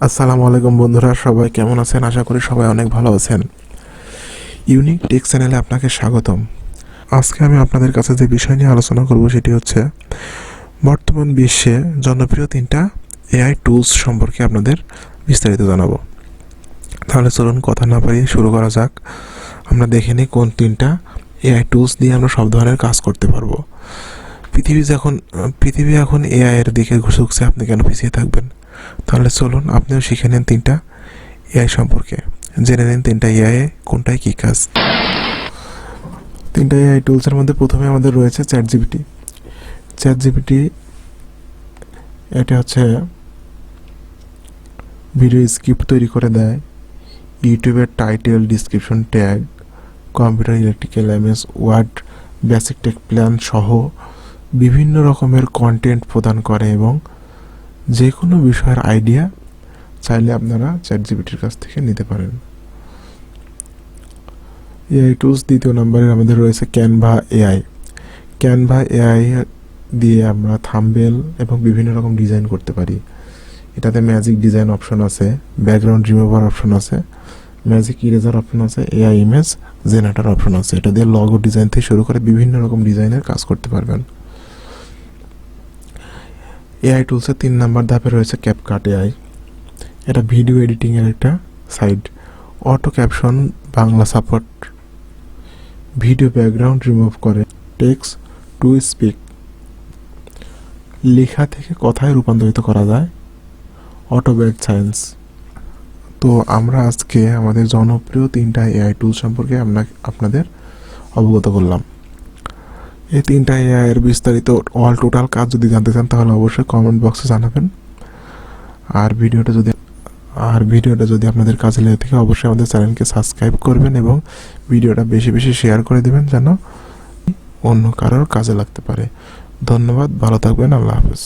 আসসালামু আলাইকুম বন্ধুরা, সবাই কেমন আছেন? আশা করি সবাই অনেক ভালো আছেন। ইউনিক টেক চ্যানেলে আপনাকে স্বাগতম। আজকে আমি আপনাদের কাছে যে বিষয় নিয়ে আলোচনা করব সেটি হচ্ছে বর্তমান বিশ্বে জনপ্রিয় 3টা এআই টুলস সম্পর্কে আপনাদের বিস্তারিত জানাবো। তাহলে চলুন কথা না বাড়িয়ে শুরু করা যাক। আমরা দেখে নিই কোন 3টা এআই টুলস দিয়ে আমরা সব ধরনের কাজ করতে পারবো। পৃথিবী এখন এআই এর দিকে ঝুঁকছে, আপনি কেন পিছিয়ে থাকবেন? তাহলে চলুন আপনিও শিখে নেন 3টা এআই সম্পর্কে, জেনে নিন 3টা এআই কোনটায় কী কাজ। 3টা এআই টুলসের মধ্যে প্রথমে আমাদের রয়েছে চ্যাট জিপিটি। এটা হচ্ছে ভিডিও স্ক্রিপ্ট তৈরি করে দেয়, ইউটিউবের title, description, tag, computer, electrical, MS Word, basic tech plan সহ বিভিন্ন রকমের কন্টেন্ট প্রদান করে এবং যে কোনো বিষয়ের আইডিয়া চাইলে আপনারা চ্যাট জিপিটির কাছ থেকে নিতে পারেন। এআই টুলস দ্বিতীয় নম্বরে আমাদের রয়েছে ক্যানভা এআই দিয়ে আমরা থাম্বনেল এবং বিভিন্ন রকম ডিজাইন করতে পারি। এটাতে ম্যাজিক ডিজাইন অপশন আছে, ব্যাকগ্রাউন্ড রিমুভার অপশন আছে, ম্যাজিক ইরেজার অপশন আছে, এআই ইমেজ জেনারেটর অপশন আছে। এটা দিয়ে লগো ডিজাইন থেকে শুরু করে বিভিন্ন রকম ডিজাইনের কাজ করতে পারবেন। এআই টুলসের 3 নম্বর ধাপে রয়েছে ক্যাপকাট এআই। এটা ভিডিও এডিটিংয়ের একটা site. Auto caption Bangla support, video background remove করে, টেক্সট টু স্পিক, লেখা থেকে কথায় রূপান্তরিত করা যায়, অটোবেট সায়েন্স। তো আমরা আজকে আমাদের জনপ্রিয় 3টা এআই টুল সম্পর্কে আপনাদের অবগত করলাম। এই 3টা এআই এর বিস্তারিত টোটাল কাজ যদি জানতে চান তাহলে অবশ্যই কমেন্ট বক্সে জানাবেন। আর ভিডিওটা যদি আপনাদের কাজে লেগে থাকে অবশ্যই আমাদের চ্যানেলকে সাবস্ক্রাইব করবেন এবং ভিডিওটা বেশি বেশি শেয়ার করে দেবেন যেন অন্য কারোর কাজে লাগতে পারে। ধন্যবাদ, ভালো থাকবেন, আল্লাহ হাফেজ।